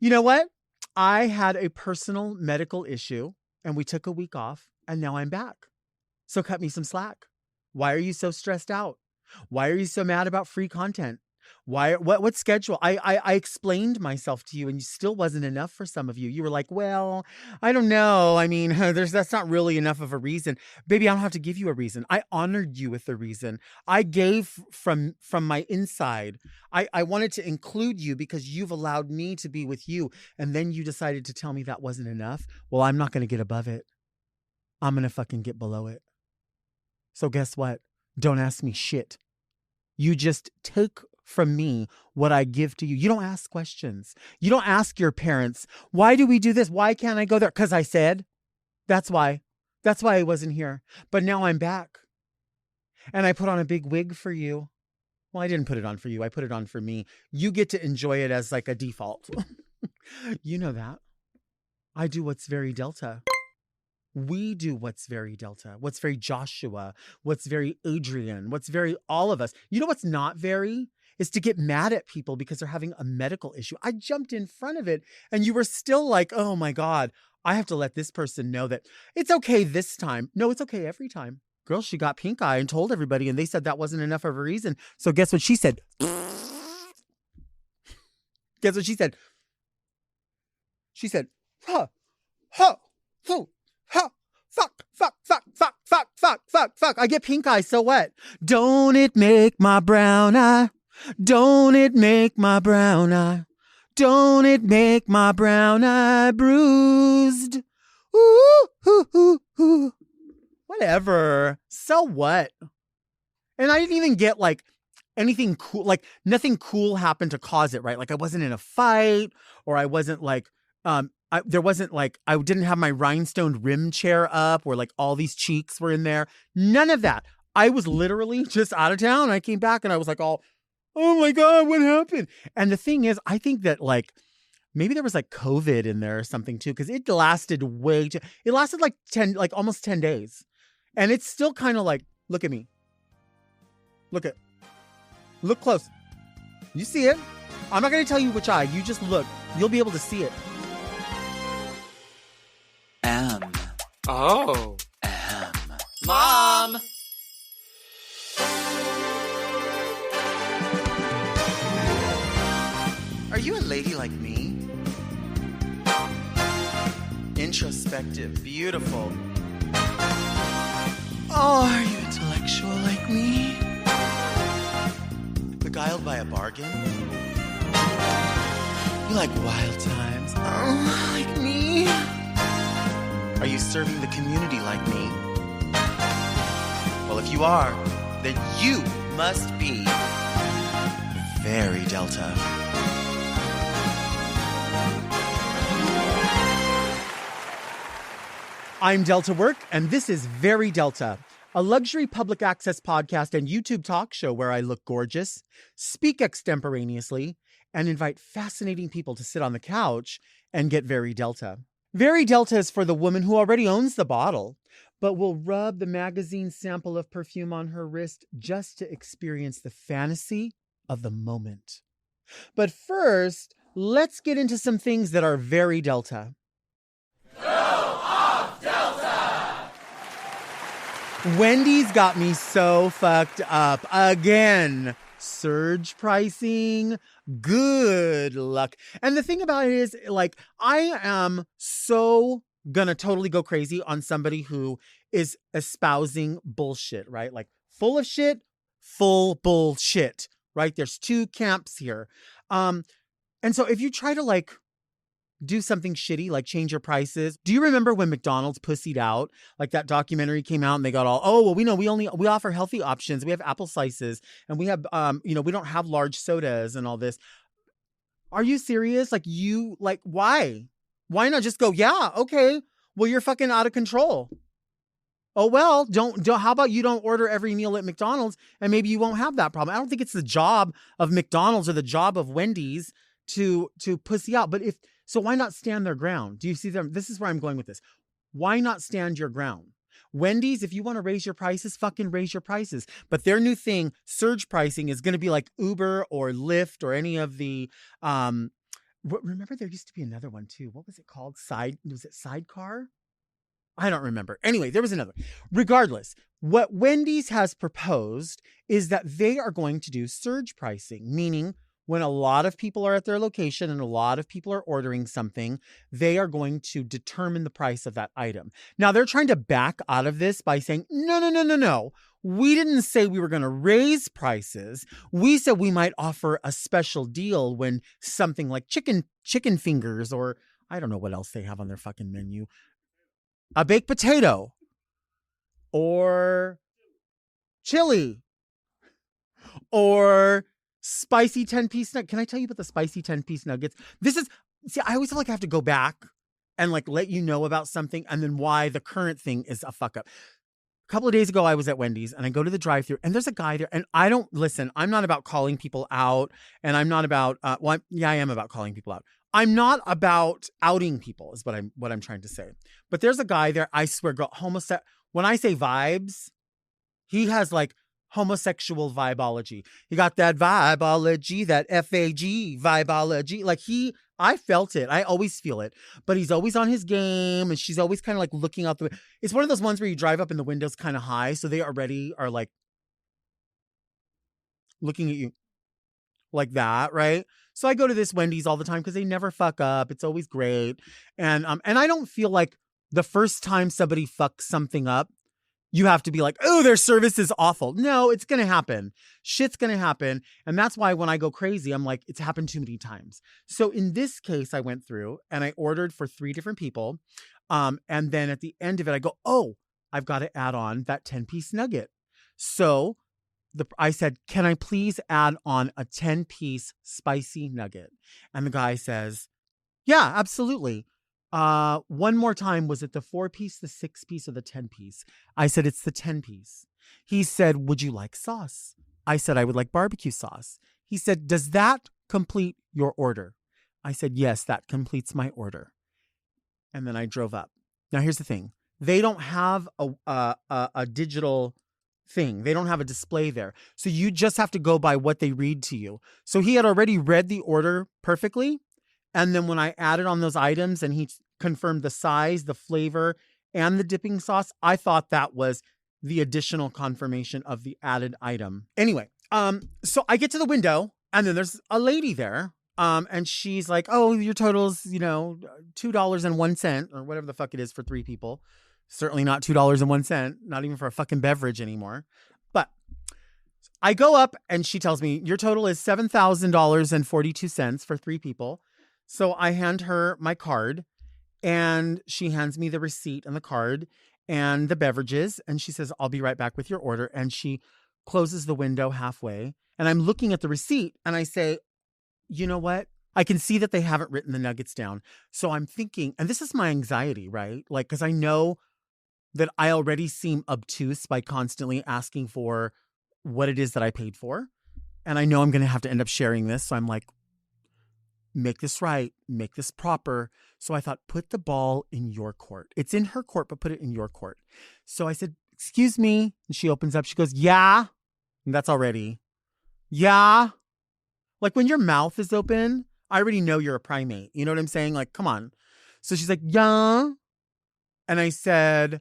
You know what? I had a personal medical issue and we took a week off and now I'm back. So cut me some slack. Why are you so stressed out? Why are you so mad about free content? What schedule? I explained myself to you and you still wasn't enough for some of you. You were like, well, I don't know. I mean, that's not really enough of a reason. Baby, I don't have to give you a reason. I honored you with a reason. I gave from my inside. I wanted to include you because you've allowed me to be with you. And then you decided to tell me that wasn't enough. Well, I'm not going to get above it. I'm going to fucking get below it. So guess what? Don't ask me shit. You just take from me what I give to you. You don't ask questions. You don't ask your parents, why do we do this? Why can't I go there? Because I said. That's why. That's why I wasn't here. But now I'm back. And I put on a big wig for you. Well, I didn't put it on for you. I put it on for me. You get to enjoy it as like a default. You know that. I do what's very Delta. We do what's very Delta, what's very Joshua, what's very Adrian, what's very all of us. You know what's not very? Is to get mad at people because they're having a medical issue. I jumped in front of it and you were still like, oh my God, I have to let this person know that it's okay this time. No, it's okay every time. Girl, she got pink eye and told everybody and they said that wasn't enough of a reason. So guess what she said? Guess what she said? She said, huh, huh, huh. Huh, fuck. I get pink eye, so what? Don't it make my brown eye? Don't it make my brown eye? Don't it make my brown eye bruised? Ooh. Whatever. So what? And I didn't even get like anything cool, like nothing cool happened to cause it, right? Like I wasn't in a fight or I wasn't like, I didn't have my rhinestone rim chair up where like all these cheeks were in there. None of that. I was literally just out of town. I came back and I was like all, oh my God, what happened? And the thing is, I think that like, maybe there was like COVID in there or something too. Cause it lasted like almost 10 days. And it's still kind of like, look at me. Look close. You see it? I'm not going to tell you which eye. You just look. You'll be able to see it. Mom! Are you a lady like me? Introspective, beautiful. Oh, are you intellectual like me? Beguiled by a bargain? You like wild times? Oh, like me? Are you serving the community like me? Well, if you are, then you must be very Delta. I'm Delta Work, and this is Very Delta, a luxury public access podcast and YouTube talk show where I look gorgeous, speak extemporaneously, and invite fascinating people to sit on the couch and get very Delta. Very Delta is for the woman who already owns the bottle, but will rub the magazine sample of perfume on her wrist just to experience the fantasy of the moment. But first, let's get into some things that are very Delta. Go off, Delta! Wendy's got me so fucked up again. Surge pricing, good luck. And the thing about it is, like, I am so gonna totally go crazy on somebody who is espousing bullshit, right? Like, full of shit, full bullshit, right? There's two camps here. And so if you try to, like, do something shitty, like change your prices. Do you remember when McDonald's pussied out? Like that documentary came out and they got all, oh, well, we know we offer healthy options. We have apple slices and we have, we don't have large sodas and all this. Are you serious? Why? Why not just go, yeah, okay. Well, you're fucking out of control. Oh, well, how about you don't order every meal at McDonald's and maybe you won't have that problem. I don't think it's the job of McDonald's or the job of Wendy's to pussy out. But so why not stand their ground? Do you see them? This is where I'm going with this. Why not stand your ground? Wendy's, if you want to raise your prices, fucking raise your prices. But their new thing, surge pricing, is going to be like Uber or Lyft or any of the Remember, there used to be another one too. What was it called? Was it Sidecar? I don't remember. Anyway, there was another. Regardless, what Wendy's has proposed is that they are going to do surge pricing, meaning when a lot of people are at their location and a lot of people are ordering something, they are going to determine the price of that item. Now, they're trying to back out of this by saying, no, no, no, no, no. We didn't say we were going to raise prices. We said we might offer a special deal when something like chicken fingers, or I don't know what else they have on their fucking menu, a baked potato or chili or spicy 10-piece nugget. Can I tell you about the spicy 10-piece nuggets? I always feel like I have to go back and like let you know about something and then why the current thing is a fuck up. A couple of days ago, I was at Wendy's and I go to the drive-thru and there's a guy there, and I'm not about calling people out, and I'm not about, I am about calling people out. I'm not about outing people is what I'm trying to say. But there's a guy there, I swear, girl, when I say vibes, he has like homosexual vibology. He got that vibology, that FAG vibology. Like I felt it. I always feel it. But he's always on his game, and she's always kind of like looking out the. It's one of those ones where you drive up and the window's kind of high, so they already are like looking at you like that, right? So I go to this Wendy's all the time because they never fuck up. It's always great, and I don't feel like the first time somebody fucks something up, you have to be like, oh, their service is awful. No, it's going to happen. Shit's going to happen. And that's why when I go crazy, I'm like, it's happened too many times. So in this case, I went through and I ordered for 3 different people. And then at the end of it, I go, oh, I've got to add on that 10-piece nugget. So I said, can I please add on a 10-piece spicy nugget? And the guy says, yeah, absolutely. One more time, was it the 4-piece, the 6-piece, or the 10-piece? I said, it's the 10-piece. He said, would you like sauce? I said, I would like barbecue sauce. He said, does that complete your order? I said, yes, that completes my order. And then I drove up. Now, here's the thing. They don't have a digital thing. They don't have a display there. So you just have to go by what they read to you. So he had already read the order perfectly. And then when I added on those items and he confirmed the size, the flavor, and the dipping sauce, I thought that was the additional confirmation of the added item. Anyway, so I get to the window and then there's a lady there. And she's like, oh, your total's, $2.01 or whatever the fuck it is for 3 people. Certainly not $2.01, not even for a fucking beverage anymore. But I go up and she tells me your total is $7,000.42 for 3 people. So I hand her my card and she hands me the receipt and the card and the beverages. And she says, I'll be right back with your order. And she closes the window halfway. And I'm looking at the receipt and I say, you know what? I can see that they haven't written the nuggets down. So I'm thinking, and this is my anxiety, right? Like, because I know that I already seem obtuse by constantly asking for what it is that I paid for. And I know I'm going to have to end up sharing this. So I'm like, make this right, make this proper. So I thought, put the ball in your court. It's in her court, but put it in your court. So I said, excuse me. And she opens up. She goes, yeah. And that's already, yeah. Like when your mouth is open, I already know you're a primate. You know what I'm saying? Like, come on. So she's like, yeah. And I said,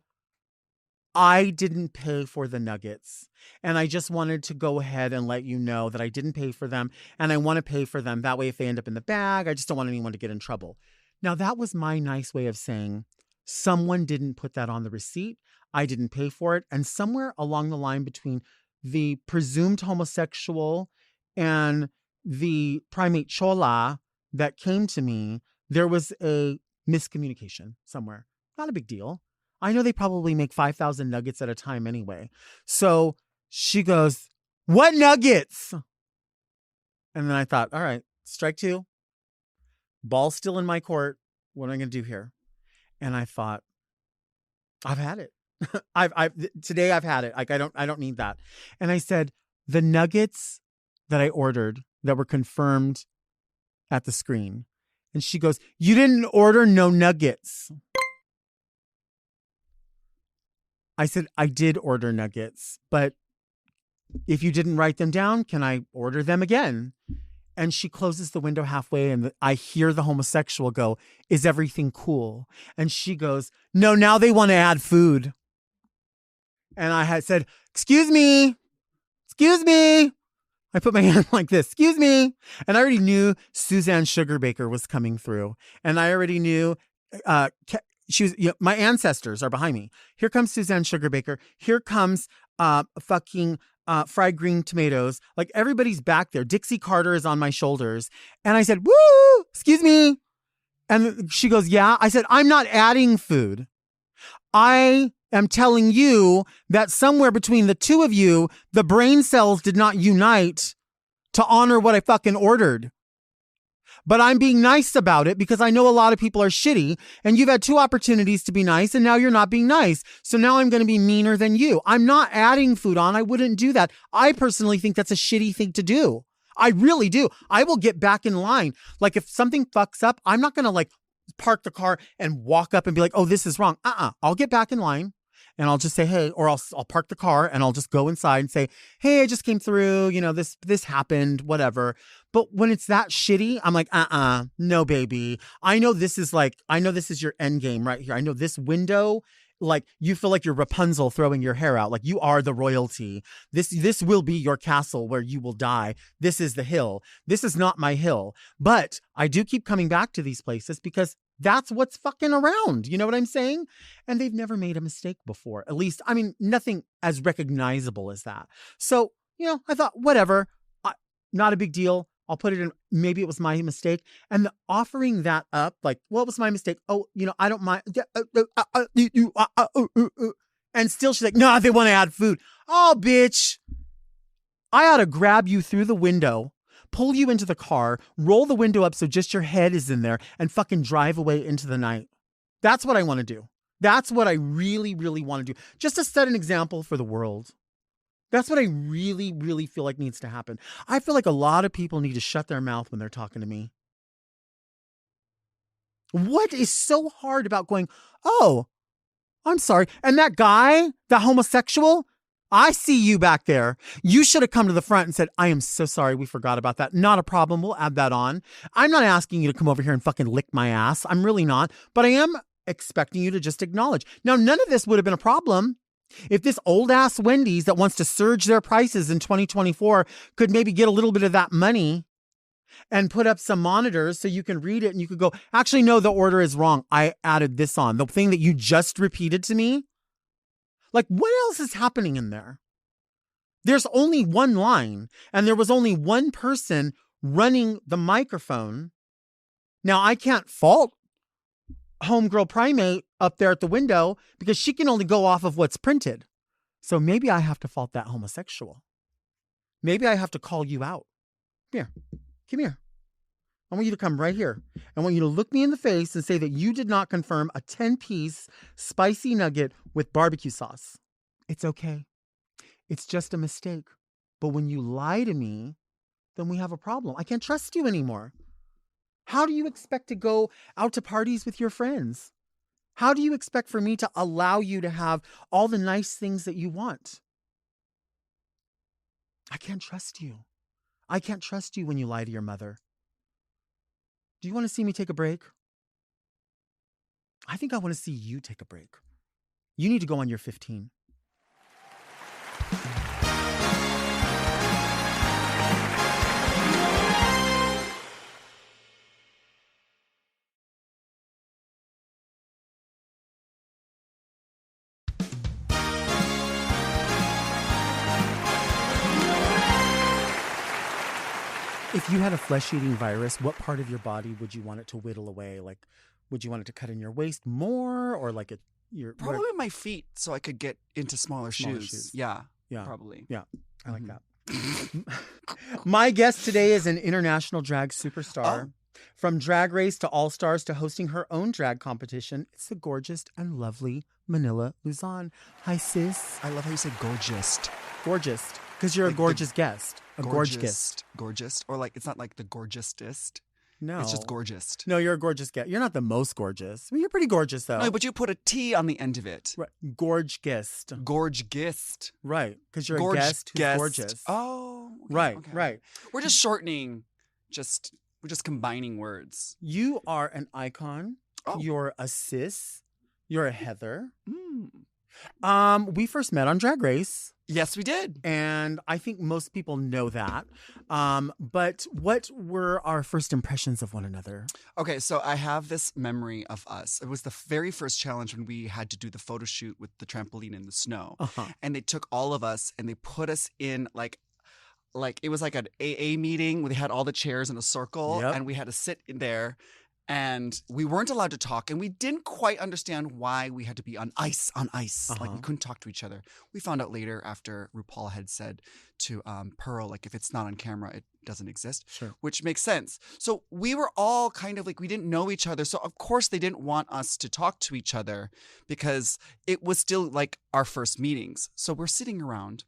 I didn't pay for the nuggets. And I just wanted to go ahead and let you know that I didn't pay for them. And I want to pay for them. That way, if they end up in the bag, I just don't want anyone to get in trouble. Now, that was my nice way of saying someone didn't put that on the receipt. I didn't pay for it. And somewhere along the line between the presumed homosexual and the primate chola that came to me, there was a miscommunication somewhere. Not a big deal. I know they probably make 5,000 nuggets at a time anyway. So she goes, what nuggets? And then I thought, all right, strike 2. Ball still in my court. What am I going to do here? And I thought, I've had it. Today I've had it. Like, I don't need that. And I said, the nuggets that I ordered that were confirmed at the screen. And she goes, you didn't order no nuggets. I said, I did order nuggets, but if you didn't write them down, can I order them again? And she closes the window halfway, and I hear the homosexual go, "Is everything cool?" And she goes, "No, now they want to add food." And I had said, "Excuse me. Excuse me." I put my hand like this, "Excuse me." And I already knew Suzanne Sugarbaker was coming through. And I already knew she was, my ancestors are behind me. Here comes Suzanne Sugarbaker. Here comes fucking fried green tomatoes. Like everybody's back there. Dixie Carter is on my shoulders. And I said, "Woo, excuse me." And she goes, "Yeah." I said, "I'm not adding food. I am telling you that somewhere between the two of you, the brain cells did not unite to honor what I fucking ordered. But I'm being nice about it because I know a lot of people are shitty, and you've had 2 opportunities to be nice, and now you're not being nice. So now I'm going to be meaner than you. I'm not adding food on. I wouldn't do that. I personally think that's a shitty thing to do. I really do. I will get back in line. Like if something fucks up, I'm not going to like park the car and walk up and be like, "Oh, this is wrong." I'll get back in line. And I'll just say, "Hey," or I'll park the car and I'll just go inside and say, "Hey, I just came through, this happened, whatever." But when it's that shitty, I'm like, no, baby. I know this is your end game right here. I know this window, like you feel like you're Rapunzel throwing your hair out. Like you are the royalty. This will be your castle where you will die. This is the hill. This is not my hill. But I do keep coming back to these places because that's what's fucking around. You know what I'm saying? And they've never made a mistake before. At least, I mean, nothing as recognizable as that. So, I thought, whatever, not a big deal. I'll put it in. Maybe it was my mistake. And offering that up, like, what was my mistake? Oh, I don't mind. And still she's like, "No, they want to add food." Oh, bitch. I ought to grab you through the window, pull you into the car, roll the window up so just your head is in there, and fucking drive away into the night. That's what I want to do. That's what I really, really want to do. Just to set an example for the world. That's what I really, really feel like needs to happen. I feel like a lot of people need to shut their mouth when they're talking to me. What is so hard about going, "Oh, I'm sorry." And that guy, the homosexual, I see you back there. You should have come to the front and said, "I am so sorry. We forgot about that. Not a problem. We'll add that on." I'm not asking you to come over here and fucking lick my ass. I'm really not. But I am expecting you to just acknowledge. Now, none of this would have been a problem if this old ass Wendy's that wants to surge their prices in 2024 could maybe get a little bit of that money and put up some monitors so you can read it and you could go, "Actually, no, the order is wrong. I added this on." The thing that you just repeated to me. Like, what else is happening in there? There's only one line and there was only one person running the microphone. Now, I can't fault homegirl primate up there at the window because she can only go off of what's printed. So maybe I have to fault that homosexual. Maybe I have to call you out. Come here. I want you to come right here. I want you to look me in the face and say that you did not confirm a 10-piece spicy nugget with barbecue sauce. It's okay. It's just a mistake. But when you lie to me, then we have a problem. I can't trust you anymore. How do you expect to go out to parties with your friends? How do you expect for me to allow you to have all the nice things that you want? I can't trust you. I can't trust you when you lie to your mother. Do you want to see me take a break? I think I want to see you take a break. You need to go on your 15. If you had a flesh-eating virus, what part of your body would you want it to whittle away? Like, would you want it to cut in your waist more, or like probably my feet, so I could get into smaller shoes. Yeah, probably. Yeah, I like that. My guest today is an international drag superstar. From Drag Race to All Stars to hosting her own drag competition, it's the gorgeous and lovely Manila Luzon. Hi, sis. I love how you say gorgeous. Gorgeous, because you're a gorgeous guest. A gorgeous guest. Gorgeous. Or like, it's not like the gorgeousest. No. It's just gorgeous. No, you're a gorgeous guest. You're not the most gorgeous. I mean, you're pretty gorgeous, though. No, but you put a T on the end of it. Right. Gorge guest. Gorge guest. Right. Because you're a guest who's gorgeous. Oh. Okay, right, okay. right. We're just shortening we're just combining words. You are an icon. Oh. You're a sis. You're a Heather. Mm. We first met on Drag Race. Yes, we did. And I think most people know that. But what were our first impressions of one another? Okay, so I have this memory of us. It was the very first challenge when we had to do the photo shoot with the trampoline in the snow. And they took all of us and they put us in like it was like an AA meeting where they had all the chairs in a circle and we had to sit in there. And we weren't allowed to talk, and we didn't quite understand why we had to be on ice. Like we couldn't talk to each other. We found out later after RuPaul had said to Pearl, like, if it's not on camera, it doesn't exist, which makes sense. So we were all kind of like, we didn't know each other. So of course they didn't want us to talk to each other because it was still like our first meetings. So we're sitting around,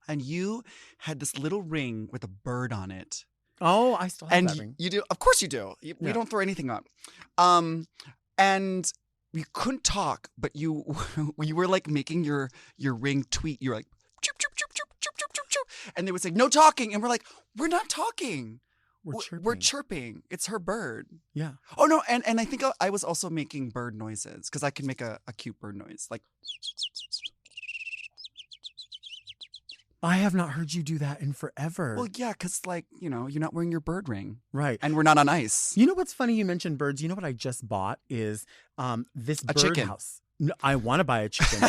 and you had this little ring with a bird on it. Oh, I still have that ring. You do? Of course you do. We don't throw anything up. And we couldn't talk, but you were like making your ring tweet. You were like, choop, choop, choop, choop, choop, choop, choop, choop. And they would say, no talking. And we're like, we're not talking. We're chirping. It's her bird. Yeah. Oh, no. And I think I was also making bird noises because I can make a cute bird noise. Like. I have not heard you do that in forever. Well, yeah, because, like, you're not wearing your bird ring. Right. And we're not on ice. You know what's funny? You mentioned birds. You know what I just bought is this birdhouse. No, I want to buy a chicken.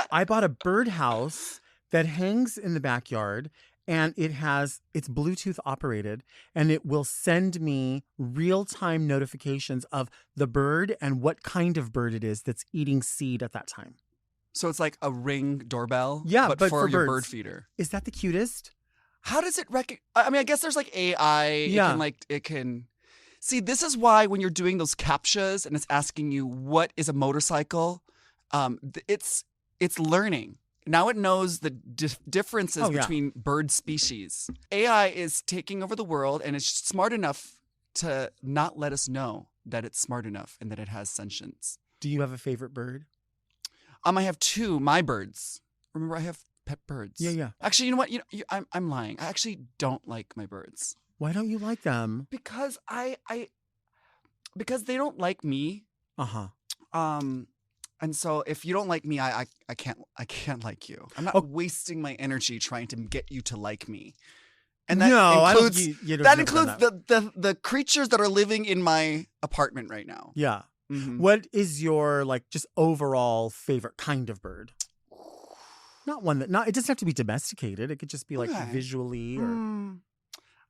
I bought a birdhouse that hangs in the backyard, and it's Bluetooth operated, and it will send me real-time notifications of the bird and what kind of bird it is that's eating seed at that time. So it's like a Ring doorbell, but for your birds. bird feeder. Is that the cutest? How does it I mean, I guess there's like AI. Yeah. It can. See, this is why when you're doing those CAPTCHAs and it's asking you what is a motorcycle, it's learning. Now it knows the differences between bird species. AI is taking over the world, and it's smart enough to not let us know that it's smart enough and that it has sentience. Do you have a favorite bird? I have two, my birds. Remember, I have pet birds. Yeah. Actually, you know what? I'm lying. I actually don't like my birds. Why don't you like them? Because because they don't like me. And so if you don't like me, I can't like you. I'm not wasting my energy trying to get you to like me. And that includes the creatures that are living in my apartment right now. Yeah. Mm-hmm. What is your just overall favorite kind of bird? Not one that it doesn't have to be domesticated. It could just be visually or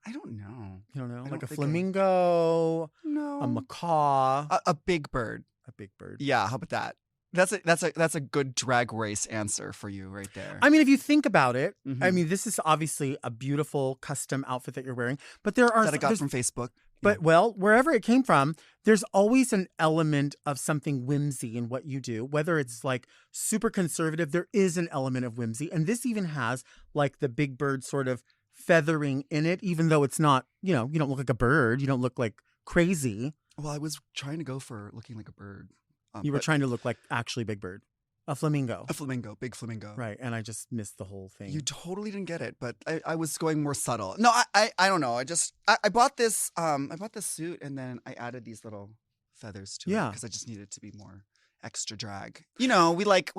I don't know. You don't know? Like a flamingo? No. A macaw? A big bird. A big bird. Yeah, how about that? That's a good Drag Race answer for you right there. I mean, if you think about it, I mean, this is obviously a beautiful custom outfit that you're wearing, but there are that I got from Facebook. But wherever it came from, there's always an element of something whimsy in what you do. Whether it's like super conservative, there is an element of whimsy. And this even has like the big bird sort of feathering in it, even though it's not, you don't look like a bird. You don't look like crazy. Well, I was trying to go for looking like a bird. You were trying to look like actually Big Bird. A flamingo. Big flamingo. Right, and I just missed the whole thing. You totally didn't get it, but I was going more subtle. No, I don't know. I bought this suit, and then I added these little feathers to it because I just needed it to be more extra drag. We like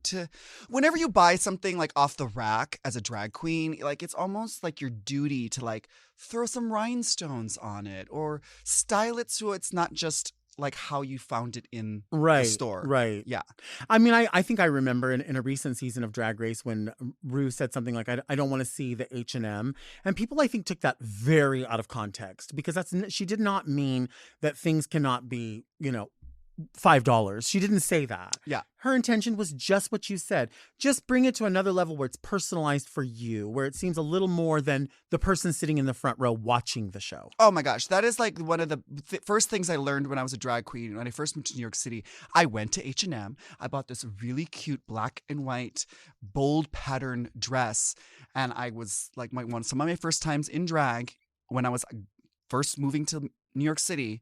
to, whenever you buy something like off the rack as a drag queen, like it's almost like your duty to like throw some rhinestones on it or style it so it's not just like how you found it in the store. Right. Yeah. I mean, I think I remember in a recent season of Drag Race when Rue said something like, I don't want to see the H&M. And people, I think, took that very out of context because she did not mean that things cannot be, $5. She didn't say that. Yeah. Her intention was just what you said. Just bring it to another level where it's personalized for you, where it seems a little more than the person sitting in the front row watching the show. Oh my gosh. That is like one of the first things I learned when I was a drag queen. When I first moved to New York City, I went to H&M. I bought this really cute black and white bold pattern dress. And I was like some of my first times in drag when I was first moving to New York City.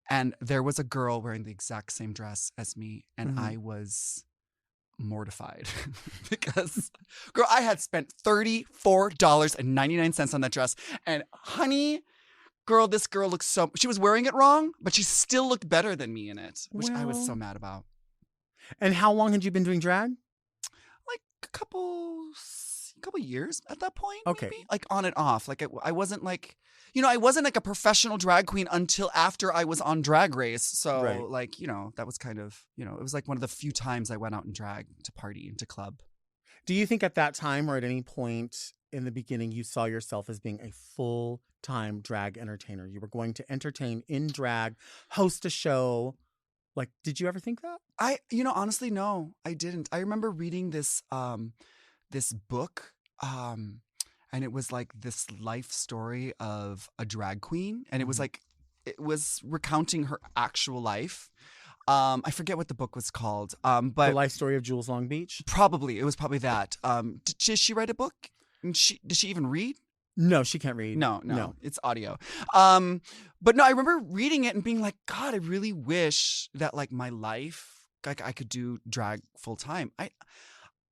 And there was a girl wearing the exact same dress as me. And I was mortified because, girl, I had spent $34.99 on that dress. And honey, girl, this girl looks so, she was wearing it wrong, but she still looked better than me in it, which I was Well. so mad about. And how long had you been doing drag? Like a couple years at that point, Okay. maybe? Like on and off. Like I wasn't like, I wasn't like a professional drag queen until after I was on Drag Race. So Right. like, that was kind of, it was like one of the few times I went out in drag to party and to club. Do you think at that time or at any point in the beginning you saw yourself as being a full-time drag entertainer? You were going to entertain in drag, host a show. Like, did you ever think that? Honestly, no, I didn't. I remember reading this this book, and it was like this life story of a drag queen, and it was like, it was recounting her actual life. I forget what the book was called, but The Life Story of Jules Long Beach? Probably. It was probably that. Did she write a book? Did she even read? No, she can't read. No. It's audio. But no, I remember reading it and being like, God, I really wish that like my life, like I could do drag full time.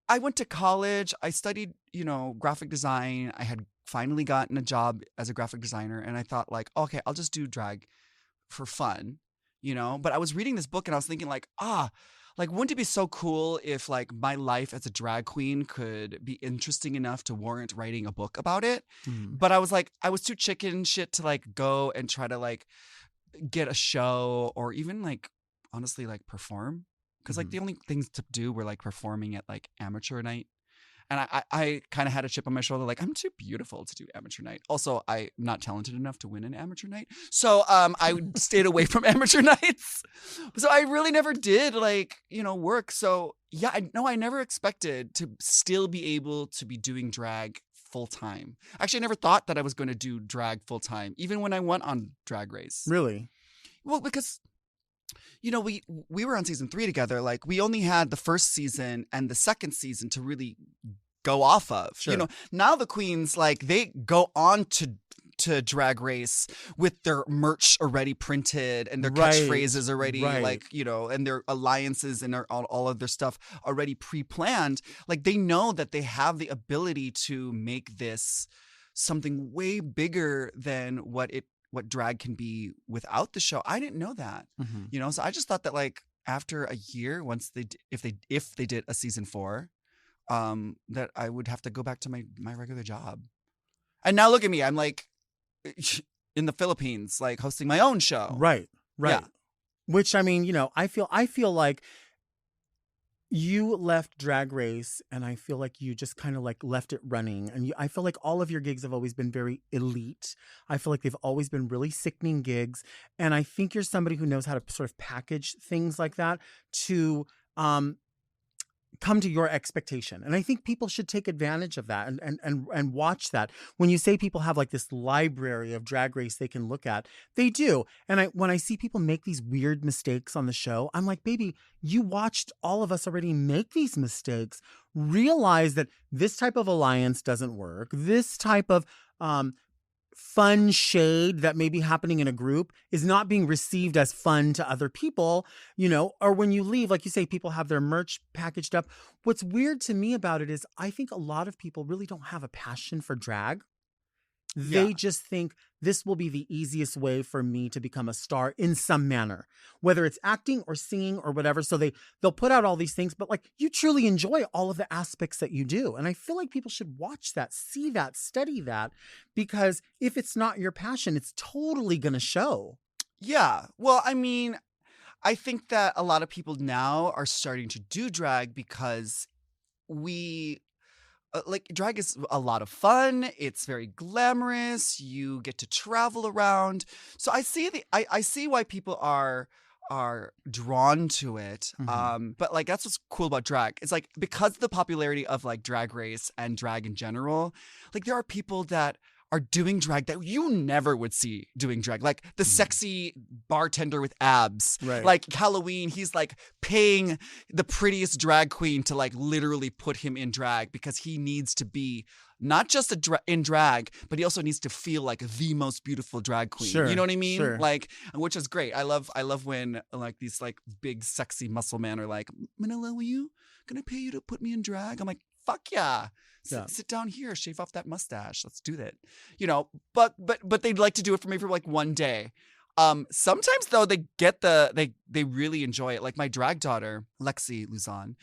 I went to college. I studied, graphic design. I had finally gotten a job as a graphic designer, and I thought like, okay, I'll just do drag for fun. But I was reading this book and I was thinking like, like, wouldn't it be so cool if like my life as a drag queen could be interesting enough to warrant writing a book about it? But I was like, I was too chicken shit to like go and try to like get a show or even like, honestly, like perform. Cause like the only things to do were like performing at like amateur night. And I kind of had a chip on my shoulder, like, I'm too beautiful to do amateur night. Also, I'm not talented enough to win an amateur night. So I stayed away from amateur nights. So I really never did, like, work. So, yeah, I never expected to still be able to be doing drag full time. Actually, I never thought that I was going to do drag full time, even when I went on Drag Race. Really? Well, because... we were on season 3 together. Like, we only had the first season and the second season to really go off of. Sure. Now the queens, like, they go on to Drag Race with their merch already printed and their catchphrases already, like, and their alliances and all of their stuff already pre-planned. Like, they know that they have the ability to make this something way bigger than what drag can be without the show. I didn't know that, so I just thought that like after a year, once if they did a season 4, that I would have to go back to my regular job. And now look at me, I'm like in the Philippines, like hosting my own show. Right. Yeah. Which, I mean, I feel like you left Drag Race and I feel like you just kind of like left it running. And I feel like all of your gigs have always been very elite. I feel like they've always been really sickening gigs. And I think you're somebody who knows how to sort of package things like that to come to your expectation. And I think people should take advantage of that and watch that. When you say people have like this library of Drag Race they can look at, they do. And when I see people make these weird mistakes on the show, I'm like, baby, you watched all of us already make these mistakes. Realize that this type of alliance doesn't work. This type of fun shade that may be happening in a group is not being received as fun to other people, or when you leave, like you say, people have their merch packaged up. What's weird to me about it is I think a lot of people really don't have a passion for drag. They just think this will be the easiest way for me to become a star in some manner, whether it's acting or singing or whatever. So they'll put out all these things, but like you truly enjoy all of the aspects that you do. And I feel like people should watch that, see that, study that, because if it's not your passion, it's totally going to show. Yeah. Well, I mean, I think that a lot of people now are starting to do drag because like drag is a lot of fun. It's very glamorous. You get to travel around. So I see why people are drawn to it. But like that's what's cool about drag. It's like because of the popularity of like Drag Race and drag in general, like there are people that are doing drag that you never would see doing drag. Like the sexy bartender with abs. Right. Like Halloween, he's like paying the prettiest drag queen to like literally put him in drag because he needs to be not just in drag, but he also needs to feel like the most beautiful drag queen. Sure, you know what I mean? sure. Like, which is great. I love when like these like big sexy muscle men are like, Manila, can I pay you to put me in drag? I'm like, fuck yeah. Yeah. Sit down here, shave off that mustache. Let's do that. You know, but they'd like to do it for me for like one day. Sometimes though they really enjoy it. Like my drag daughter, Lexi Luzon,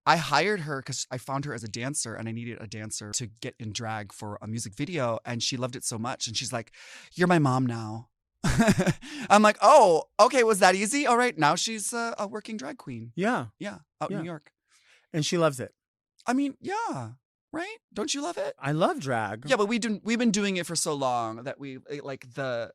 I hired her because I found her as a dancer and I needed a dancer to get in drag for a music video. And she loved it so much. And she's like, "You're my mom now." I'm like, "Oh, okay. Was that easy? All right." Now she's a working drag queen. Yeah. Yeah. Out in New York. And she loves it. I mean, yeah. Right? Don't you love it? I love drag. Yeah, but we've been doing it for so long that we like that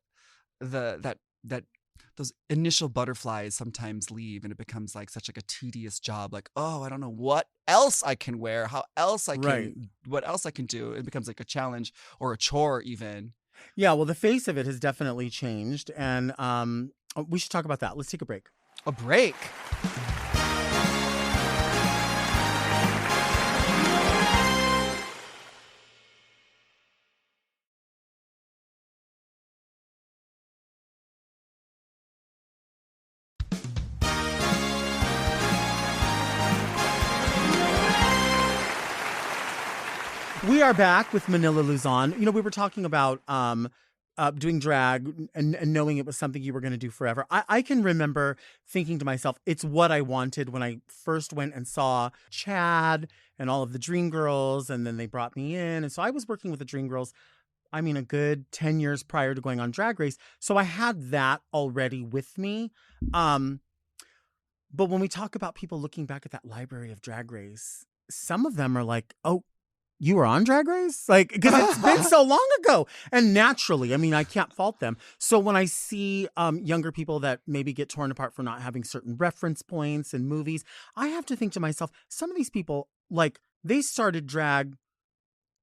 those initial butterflies sometimes leave and it becomes like such like a tedious job. Like, oh, I don't know what else I can wear, how else I can, what else I can do. It becomes like a challenge or a chore even. Yeah, well, the face of it has definitely changed, and we should talk about that. Let's take a break. A break? We are back with Manila Luzon. You know, we were talking about doing drag and knowing it was something you were going to do forever. I can remember thinking to myself, it's what I wanted when I first went and saw Chad and all of the Dream Girls, and then they brought me in. And so I was working with the Dream Girls, I mean, a good 10 years prior to going on Drag Race. So I had that already with me. But when we talk about people looking back at that library of Drag Race, some of them are like, oh, you were on Drag Race? Like, because it's been so long ago. And naturally, I mean, I can't fault them. So when I see younger people that maybe get torn apart for not having certain reference points in movies, I have to think to myself, some of these people, like, they started drag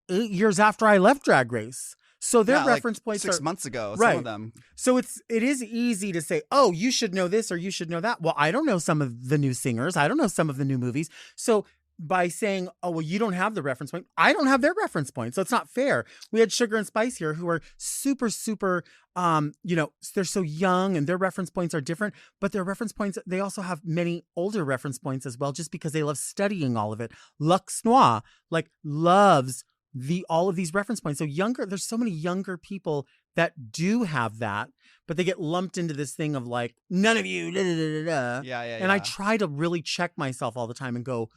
8 years after I left Drag Race. So their reference points 6 months ago, right. Some of them. So it is easy to say, oh, you should know this or you should know that. Well, I don't know some of the new singers. I don't know some of the new movies. So by saying, oh, well, you don't have the reference point, I don't have their reference point. So it's not fair. We had Sugar and Spice here who are super, super, they're so young and their reference points are different, but their reference points, they also have many older reference points as well, just because they love studying all of it. Lux Noir, like, loves all of these reference points. So there's so many younger people that do have that, but they get lumped into this thing of like, none of you, da, da, da, da. Yeah. And I try to really check myself all the time and go,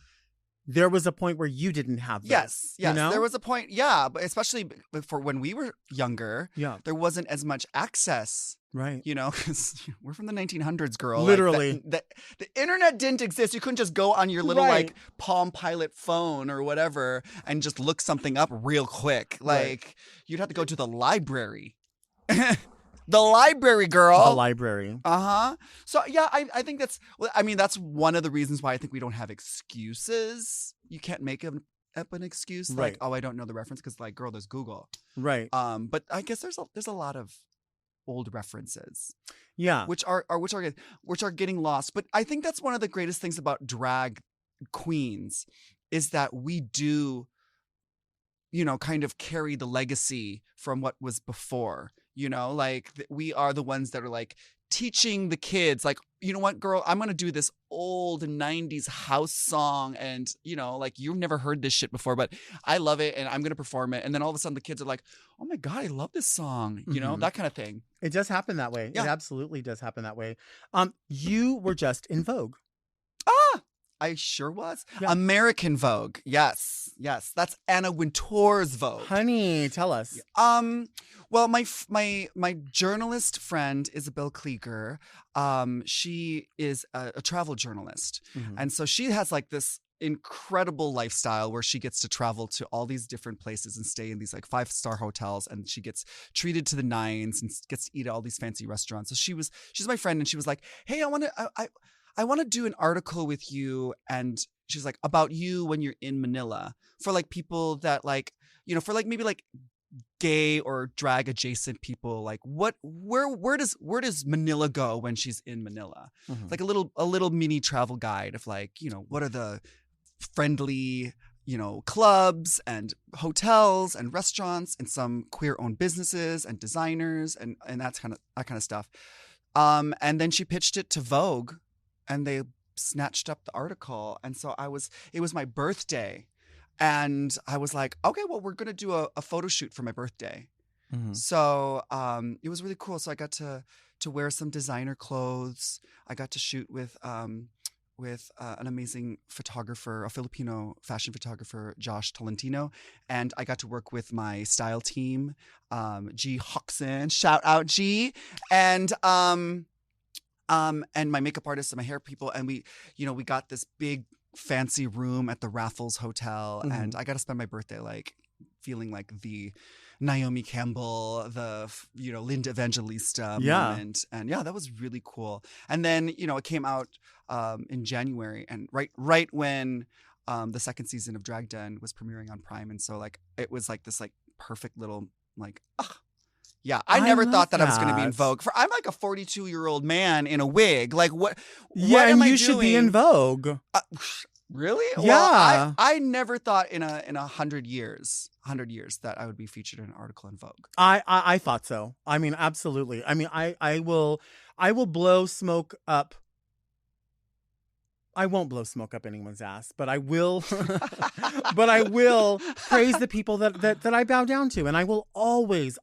there was a point where you didn't have this. Yes. You know? There was a point, but especially for when we were younger, there wasn't as much access. Right. You know, because we're from the 1900s, girl. Literally. Like the internet didn't exist. You couldn't just go on your little like Palm Pilot phone or whatever and just look something up real quick. Like you'd have to go to the library. The library, girl. The library. Uh-huh. So, yeah, I think that's one of the reasons why I think we don't have excuses. You can't make up an excuse like, oh, I don't know the reference because, like, girl, there's Google. Right. But I guess there's a lot of old references. Yeah. Which are getting lost. But I think that's one of the greatest things about drag queens is that we do, kind of carry the legacy from what was before. Like we are the ones that are like teaching the kids, like, you know what, girl, I'm going to do this old 90s house song. And, like you've never heard this shit before, but I love it. And I'm going to perform it. And then all of a sudden the kids are like, oh my God, I love this song. That kind of thing. It does happen that way. Yeah. It absolutely does happen that way. You were just in Vogue. I sure was. Yeah. American Vogue. Yes. That's Anna Wintour's Vogue. Honey, tell us. Well, my journalist friend, Isabel Klieger, she is a travel journalist. Mm-hmm. And so she has like this incredible lifestyle where she gets to travel to all these different places and stay in these like 5-star hotels, and she gets treated to the nines and gets to eat at all these fancy restaurants. So she's my friend, and she was like, hey, I want to do an article with you, and she's like, about you when you're in Manila, for like people that like, for like maybe like gay or drag adjacent people, like where does Manila go when she's in Manila? Mm-hmm. Like a little mini travel guide of like, what are the friendly, clubs and hotels and restaurants and some queer owned businesses and designers and that kind of stuff. And then she pitched it to Vogue. And they snatched up the article. And so it was my birthday. And I was like, okay, well, we're going to do a photo shoot for my birthday. Mhm. So it was really cool. So I got to wear some designer clothes. I got to shoot with an amazing photographer, a Filipino fashion photographer, Josh Tolentino. And I got to work with my style team, G Hoxton, shout out G, and my makeup artist and my hair people. And we got this big fancy room at the Raffles Hotel. Mhm. And I got to spend my birthday like feeling like the Naomi Campbell, the Linda Evangelista moment. And yeah, that was really cool. And then, it came out in January, and right when the second season of Drag Den was premiering on Prime. And so like it was like this like perfect little like yeah, I never love thought that I was going to be in that. Vogue. I'm like a 42-year-old man in a wig. Like what Yeah, am and I you should be in doing? Vogue. Really? Yeah. Well, I never thought in 100 years that I would be featured in an article in Vogue. I thought so. I mean, absolutely. I mean, I will blow smoke up. I won't blow smoke up anyone's ass, but I will but I will praise the people that I bow down to. And I will always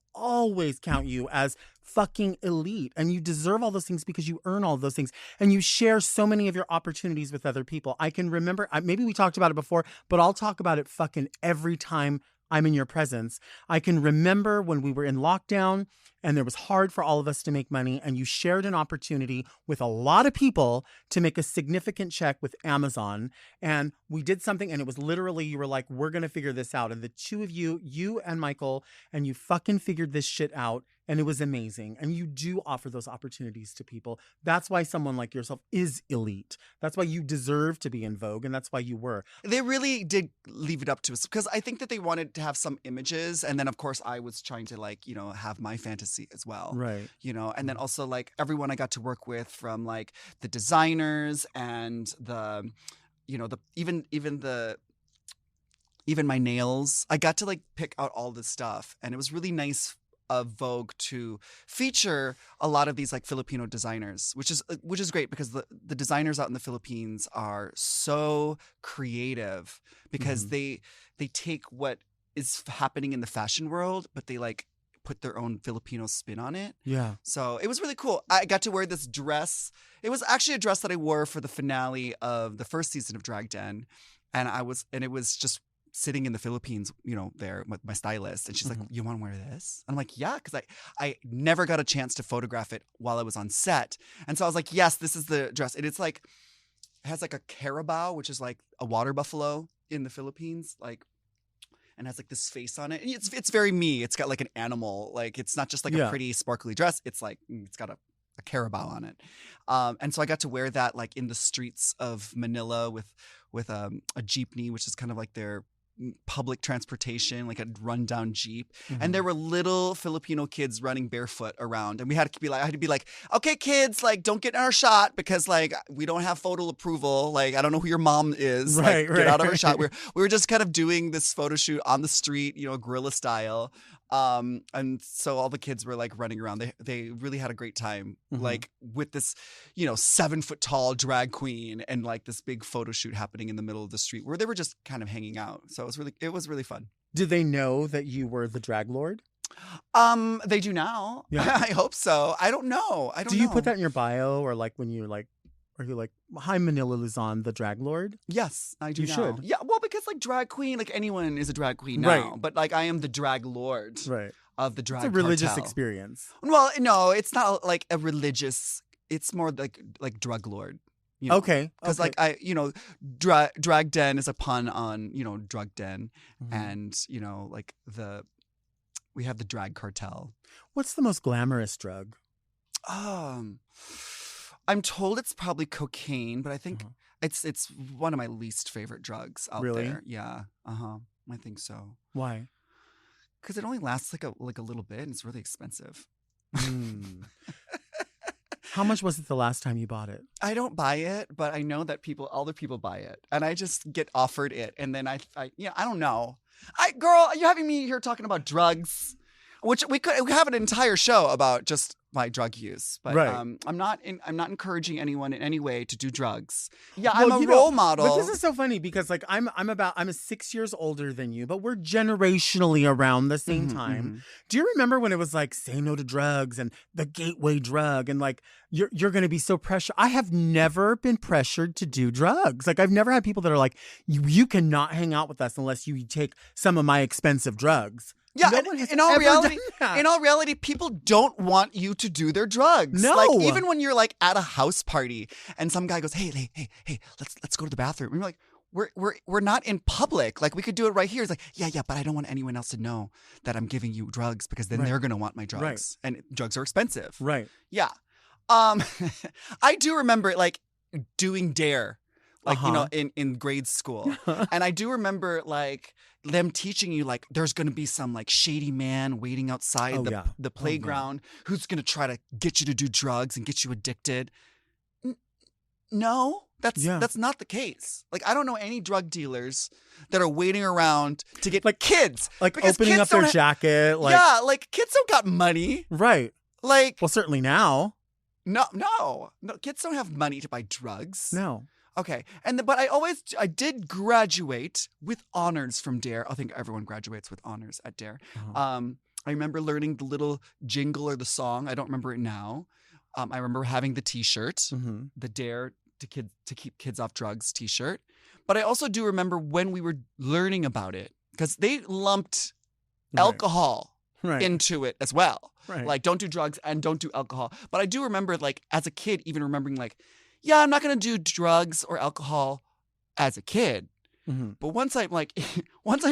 count you as fucking elite. And you deserve all those things because you earn all those things. And you share so many of your opportunities with other people. I can remember, maybe we talked about it before, but I'll talk about it fucking every time I'm in your presence. I can remember when we were in lockdown and it was hard for all of us to make money, and you shared an opportunity with a lot of people to make a significant check with Amazon. And we did something, and it was literally, you were like, we're going to figure this out. And the two of you and Michael, and you fucking figured this shit out. And it was amazing. And you do offer those opportunities to people. That's why someone like yourself is elite. That's why you deserve to be in Vogue. And that's why you were. They really did leave it up to us because I think that they wanted to have some images. And then, of course, I was trying to like, have my fantasy as well. Right. And then also like everyone I got to work with, from like the designers and the, even my nails. I got to like pick out all this stuff. And it was really nice of Vogue to feature a lot of these like Filipino designers, which is great because the designers out in the Philippines are so creative because they take what is happening in the fashion world, but they like put their own Filipino spin on it. Yeah. So it was really cool. I got to wear this dress. It was actually a dress that I wore for the finale of the first season of Drag Den. And it was just sitting in the Philippines, there with my stylist. And she's like, you want to wear this? And I'm like, yeah, because I never got a chance to photograph it while I was on set. And so I was like, yes, this is the dress. And it's like, it has like a carabao, which is like a water buffalo in the Philippines, like, and has like this face on it. And it's very me. It's got like an animal. Like, it's not just like a pretty sparkly dress. It's like, it's got a carabao on it. And so I got to wear that like in the streets of Manila with a jeepney, which is kind of like their public transportation, like a rundown Jeep. And there were little Filipino kids running barefoot around, and I had to be like, okay, kids, like, don't get in our shot because like we don't have photo approval. Like, I don't know who your mom is. Get out of our shot. We were just kind of doing this photo shoot on the street, guerrilla style. And so all the kids were like running around. They really had a great time, like with this, 7-foot tall drag queen and like this big photo shoot happening in the middle of the street where they were just kind of hanging out. So it was really fun. Did they know that you were the drag lord? They do now. Yeah. I hope so. I don't know. Do you put that in your bio, or like when you like, are you like, hi, Manila Luzon, the drag lord? Yes, I do. You should. Yeah, well, because like drag queen, like anyone is a drag queen now, but like I am the drag lord of the drag. It's a religious cartel. experience. Well, no, it's not like a religious. It's more like drug lord. Okay. Because like drag den is a pun on drug den, and like we have the drag cartel. What's the most glamorous drug? I'm told it's probably cocaine, but I think it's one of my least favorite drugs out there. Yeah. I think so. Why? Because it only lasts like a little bit, and it's really expensive. How much was it the last time you bought it? I don't buy it, but I know that other people buy it, and I just get offered it, and then I don't know. Girl, are you having me here talking about drugs? Which we have an entire show about just my drug use, but Right. I'm not encouraging anyone in any way to do drugs. Yeah, Well, I'm a role model. But this is so funny because like I'm 6 years older than you, but we're generationally around the same time. Do you remember when it was like say no to drugs and the gateway drug and like you're going to be so pressured? I have never been pressured to do drugs. Like I've never had people that are like you cannot hang out with us unless you take some of my expensive drugs. Yeah, no one has in all ever reality, done that. in all reality, people don't want you to do their drugs. No. Like even when you're like at a house party and some guy goes, "Hey, let's go to the bathroom." And you're like, "We're not in public. Like we could do it right here." It's like, "Yeah, but I don't want anyone else to know that I'm giving you drugs because then they're going to want my drugs. Right. And drugs are expensive." Right. Yeah. I do remember like doing Dare. Like, you know, in grade school. And I do remember like them teaching you like there's going to be some like shady man waiting outside the playground who's going to try to get you to do drugs and get you addicted. No, that's not the case. Like I don't know any drug dealers that are waiting around to get like kids. Like opening up their jacket. Like, yeah, like kids don't got money. Right. Like. Well, certainly now. No, kids don't have money to buy drugs. No. Okay, but I did graduate with honors from Dare. I think everyone graduates with honors at Dare. I remember learning the little jingle or the song. I don't remember it now. I remember having the T-shirt, the Dare to keep kids off drugs T-shirt. But I also do remember when we were learning about it because they lumped alcohol into it as well. Right. Like don't do drugs and don't do alcohol. But I do remember like as a kid even remembering like, yeah, I'm not going to do drugs or alcohol as a kid. But once I'm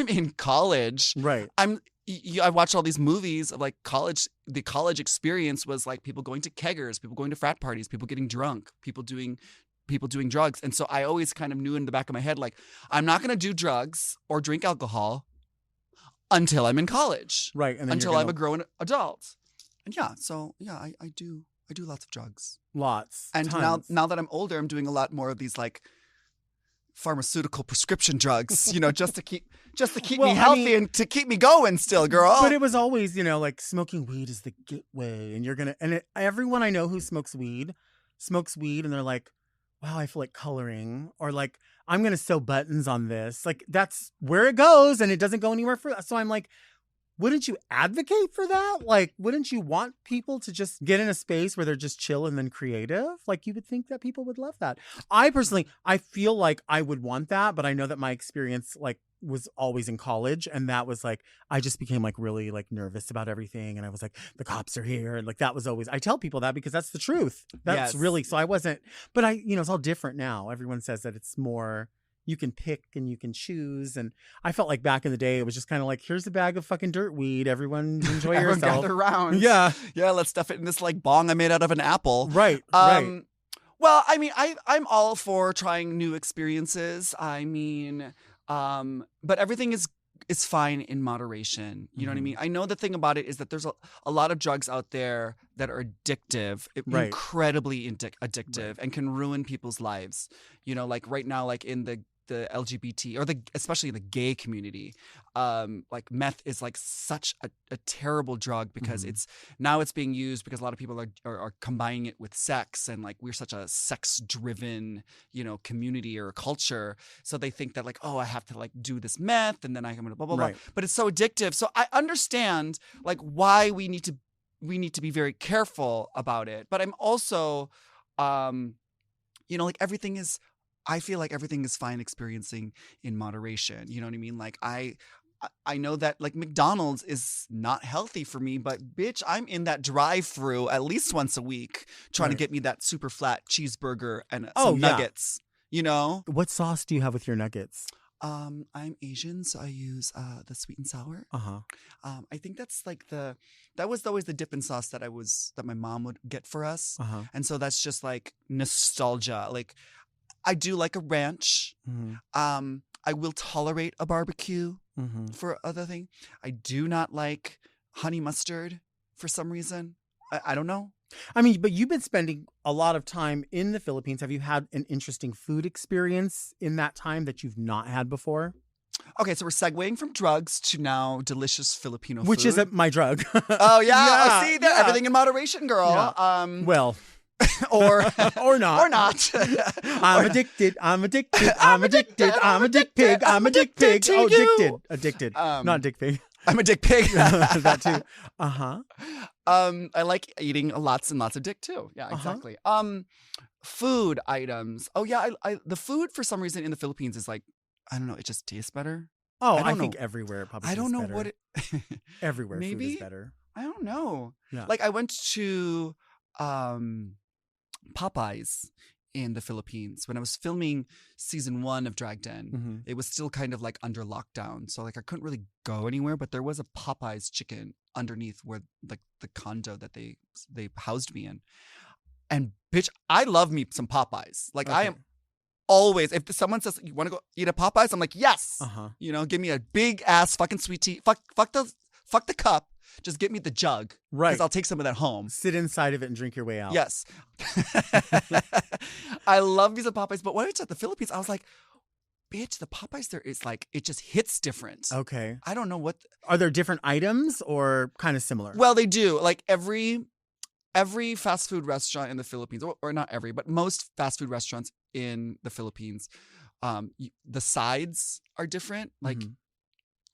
in college, right. I watched all these movies of like college. The college experience was like people going to keggers, people going to frat parties, people getting drunk, people doing drugs. And so I always kind of knew in the back of my head, like, I'm not going to do drugs or drink alcohol until I'm in college. Right. And then until I'm a grown adult. And I do lots of drugs. Lots. And now that I'm older, I'm doing a lot more of these like pharmaceutical prescription drugs, you know, just to keep me healthy and to keep me going still, girl. But it was always, you know, like smoking weed is the gateway. And everyone I know who smokes weed and they're like, wow, I feel like coloring, or like, I'm going to sew buttons on this. Like that's where it goes and it doesn't go anywhere for that. So I'm like, wouldn't you advocate for that? Like, wouldn't you want people to just get in a space where they're just chill and then creative? Like, you would think that people would love that. I feel like I would want that, but I know that my experience, like, was always in college. And that was like, I just became like really like nervous about everything. And I was like, the cops are here. And like, that was always, I tell people that because that's the truth. That's really, so I wasn't, but it's all different now. Everyone says that it's more, you can pick and you can choose. And I felt like back in the day, it was just kind of like, here's a bag of fucking dirt weed. Everyone enjoy yourself. Gather around. Yeah. Yeah. Let's stuff it in this like bong I made out of an apple. Right. Right. Well, I mean, I'm all for trying new experiences. I mean, but everything is fine in moderation. You know what I mean? I know the thing about it is that there's a lot of drugs out there that are addictive, incredibly addictive, and can ruin people's lives. You know, like right now, like in the LGBT or especially the gay community, like meth is like such a terrible drug because it's being used because a lot of people are combining it with sex, and like we're such a sex driven, you know, community or culture. So they think that like, oh, I have to like do this meth and then I'm gonna blah blah blah. But it's so addictive. So I understand like why we need to be very careful about it. But I'm also, you know, like I feel like everything is fine experiencing in moderation. You know what I mean? Like I know that like McDonald's is not healthy for me, but bitch, I'm in that drive-through at least once a week trying to get me that super flat cheeseburger and some nuggets, you know? What sauce do you have with your nuggets? I'm Asian, so I use the sweet and sour. I think that's like that was always the dipping sauce that my mom would get for us. And so that's just like nostalgia. Like I do like a ranch. I will tolerate a barbecue for other thing. I do not like honey mustard for some reason. I don't know. I mean, but you've been spending a lot of time in the Philippines. Have you had an interesting food experience in that time that you've not had before? Okay, so we're segueing from drugs to now delicious Filipino Which food. isn't my drug. Oh, yeah. Yeah, See, there, yeah. everything in moderation, girl. Yeah. Well, Or or not. Or not. I'm addicted. I'm addicted. I'm addicted. I'm a dick pig. I'm a dick pig. to Oh, you. addicted. Not dick pig. I'm a dick pig. That too. I like eating lots and lots of dick too. Yeah, exactly. Food items. Oh yeah, I the food for some reason in the Philippines is like, I don't know, it just tastes better. Oh, I I don't think know. everywhere it probably I don't tastes know better. what it Everywhere food Maybe? is better. I don't know. Yeah. Like I went to Popeyes in the Philippines when I was filming season 1 of Drag Den. Mm-hmm. It was still kind of like under lockdown, so like I couldn't really go anywhere. But there was a Popeyes chicken underneath where like the condo that they housed me in. And bitch, I love me some Popeyes. Like I am always, if someone says you want to go eat at Popeyes, I'm like yes. You know, give me a big ass fucking sweet tea. Fuck the cup. Just get me the jug. Right. Because I'll take some of that home. Sit inside of it and drink your way out. Yes. I love me some Popeyes, but when I went to the Philippines, I was like, bitch, the Popeyes there is like, it just hits different. Okay. I don't know what. Are there different items or kind of similar? Well, they do. Like every fast food restaurant in the Philippines, or not every, but most fast food restaurants in the Philippines, the sides are different. Like,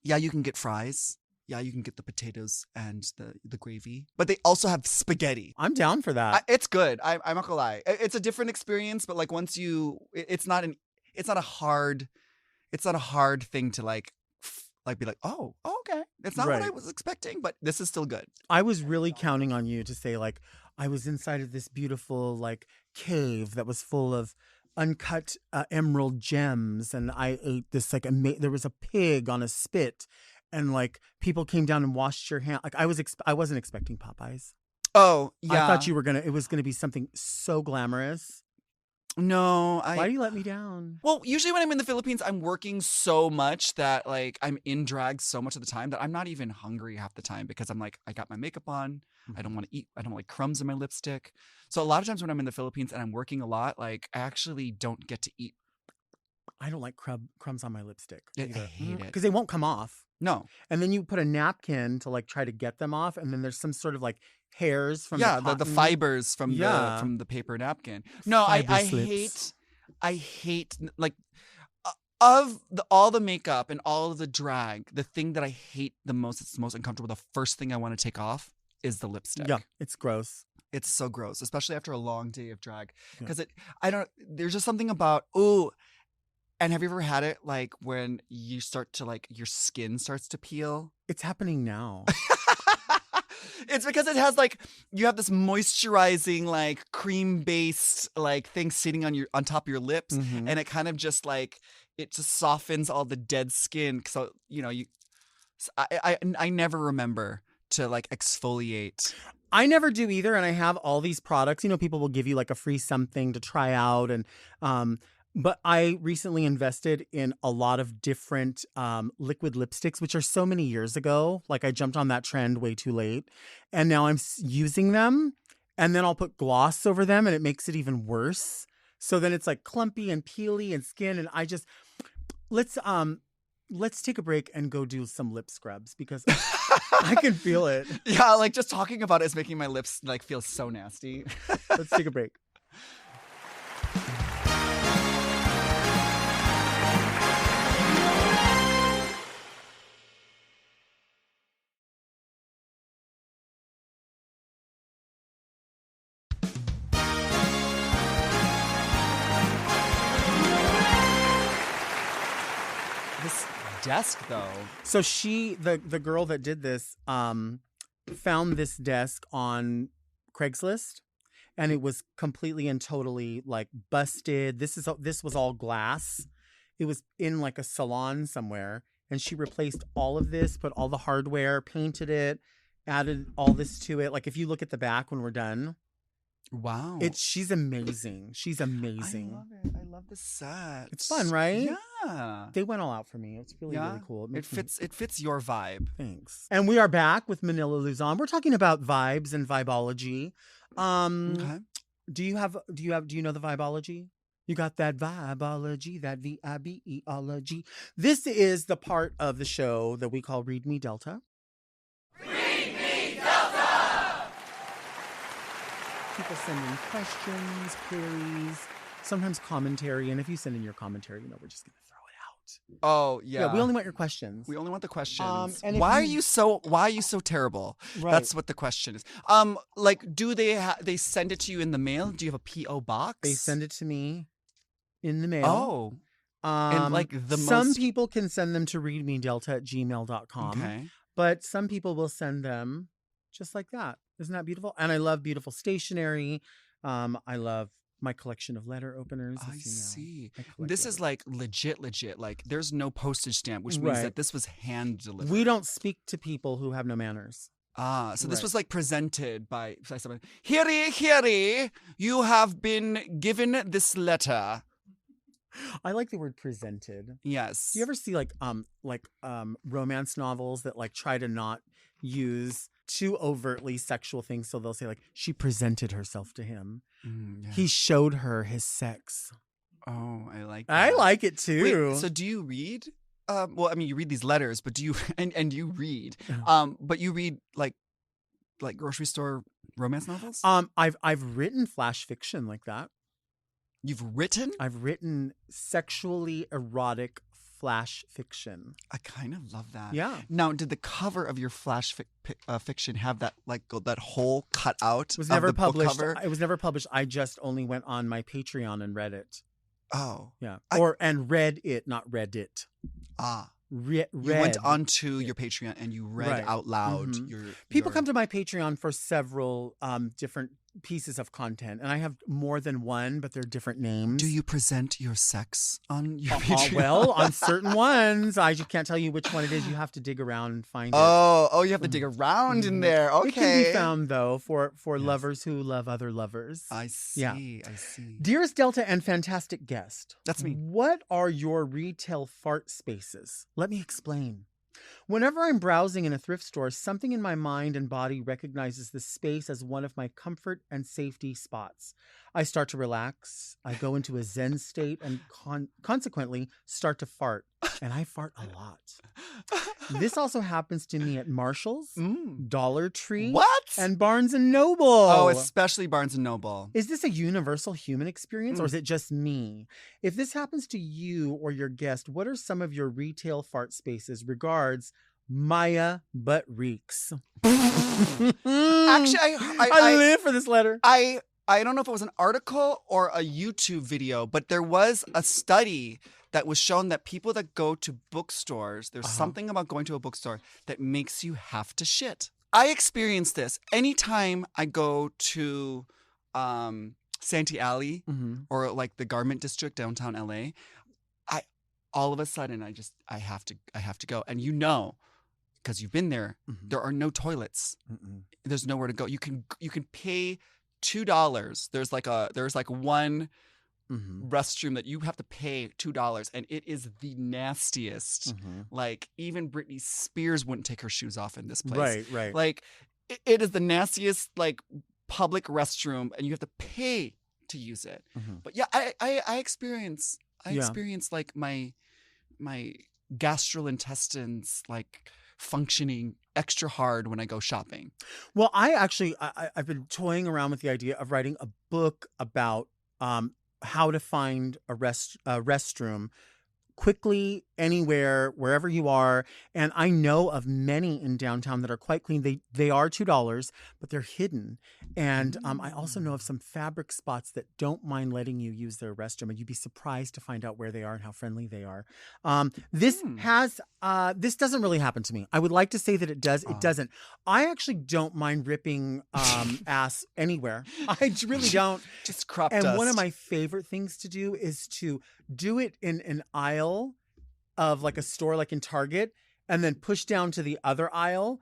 yeah, you can get fries. Yeah, you can get the potatoes and the gravy, but they also have spaghetti. I'm down for that. It's good. I'm not gonna lie. It's a different experience, but like once it's not a hard thing to like be like, oh, okay. It's not what I was expecting, but this is still good. I was really counting on you to say like, I was inside of this beautiful like cave that was full of uncut emerald gems, and I ate this like there was a pig on a spit. And like people came down and washed your hand. Like I wasn't expecting Popeyes. Oh yeah, I thought it was gonna be something so glamorous. No, why do you let me down? Well, usually when I'm in the Philippines, I'm working so much that like I'm in drag so much of the time that I'm not even hungry half the time because I'm like, I got my makeup on. I don't want to eat. I don't like crumbs in my lipstick. So a lot of times when I'm in the Philippines and I'm working a lot, like I actually don't get to eat. I don't like crumbs on my lipstick. I hate it because they won't come off. No. And then you put a napkin to like try to get them off, and then there's some sort of like hairs from the fibers from the paper napkin. No, I hate like of all the makeup and all of the drag, the thing that I hate the most, it's the most uncomfortable, the first thing I want to take off is the lipstick. Yeah, it's gross. It's so gross, especially after a long day of drag. Because there's just something about, and have you ever had it like when you start to like, your skin starts to peel? It's happening now. It's because it has like, you have this moisturizing like cream-based like thing sitting on top of your lips. Mm-hmm. And it kind of just like, it just softens all the dead skin. So, I never remember to like exfoliate. I never do either. And I have all these products, people will give you like a free something to try out. And, but I recently invested in a lot of different liquid lipsticks, which are so many years ago. Like I jumped on that trend way too late. And now I'm using them. And then I'll put gloss over them and it makes it even worse. So then it's like clumpy and peely and skin. And I just, let's take a break and go do some lip scrubs because I can feel it. Yeah, like just talking about it is making my lips like feel so nasty. Let's take a break. Desk though. So the girl that did this found this desk on Craigslist, and it was completely and totally like busted. This was all glass. It was in like a salon somewhere, and she replaced all of this, put all the hardware, painted it, added all this to it. Like if you look at the back when we're done. Wow. She's amazing. She's amazing. I love it. I love the set. It's fun, right? Yeah. They went all out for me. It's really, really cool. It fits your vibe. Thanks. And we are back with Manila Luzon. We're talking about vibes and vibology. Okay. Do you know the vibology? You got that vibeology, that VIBEology. This is the part of the show that we call Read Me Delta. Read Me Delta! People send in questions, queries, sometimes commentary. And if you send in your commentary, we're just going to throw it out. Oh, yeah. Yeah, we only want your questions. We only want the questions. and if why you- are you so terrible? Right. That's what the question is. Like, do they send it to you in the mail? Do you have a PO box? They send it to me in the mail. Oh. And like some people can send them to readmedelta@gmail.com. Okay. But some people will send them just like that. Isn't that beautiful? And I love beautiful stationery. I love my collection of letter openers. I see. I collect This is letters. like legit. Like, there's no postage stamp, which means Right. that this was hand delivered. We don't speak to people who have no manners. So this Right. was like presented by someone. Here, you have been given this letter. I like the word presented. Yes. Do you ever see like romance novels that like try to not use too overtly sexual things? So they'll say like, she presented herself to him. Yeah. He showed her his sex. Oh, I like that. I like it too. Wait, so do you read? Well, I mean, you read these letters, but do you and you read? But you read like grocery store romance novels? I've written flash fiction like that. You've written? I've written sexually erotic flash fiction. I kind of love that. Yeah. Now, did the cover of your flash fiction have that that hole cut out? It was of never the book published. cover? It was never published. I just only went on my Patreon and read it. Oh. Yeah. I- And read it, not read it. Ah. Read. You went onto your Patreon and you read Right. out loud Mhm. your People your- come to my Patreon for several different pieces of content, and I have more than one, but they're different names. Do you present your sex on your Patreon? Well, on certain ones, I just can't tell you which one it is. You have to dig around and find it. Oh, you have to dig around in there. Okay. It can be found though for lovers who love other lovers. I see. Yeah. I see. Dearest Delta and fantastic guest. That's me. What are your retail fart spaces? Let me explain. Whenever I'm browsing in a thrift store, something in my mind and body recognizes this space as one of my comfort and safety spots. I start to relax. I go into a Zen state and consequently start to fart. And I fart a lot. This also happens to me at Marshall's, Dollar Tree, What? and Barnes & Noble. Oh, especially Barnes & Noble. Is this a universal human experience or is it just me? If this happens to you or your guest, what are some of your retail fart spaces? Regards, Maya Butt Reeks. Actually, I live for this letter. I don't know if it was an article or a YouTube video, but there was a study that was shown that people that go to bookstores, there's something about going to a bookstore that makes you have to shit. I experience this anytime I go to Santee Alley or like the Garment District downtown LA. All of a sudden I have to go, and because you've been there, there are no toilets. There's nowhere to go. You can pay $2. There's like one restroom that you have to pay $2, and it is the nastiest. Like even Britney Spears wouldn't take her shoes off in this place. Right. Like it is the nastiest like public restroom, and you have to pay to use it. But yeah, I experience like my gastrointestines like functioning extra hard when I go shopping. Well, I've been toying around with the idea of writing a book about how to find a restroom quickly, anywhere, wherever you are. And I know of many in downtown that are quite clean. They are $2, but they're hidden. And I also know of some fabric spots that don't mind letting you use their restroom. And you'd be surprised to find out where they are and how friendly they are. This doesn't really happen to me. I would like to say that it does. It doesn't. I actually don't mind ripping ass anywhere. I really don't. Just crop And dust. one of my favorite things to do is to do it in an aisle of like a store, like in Target, and then push down to the other aisle.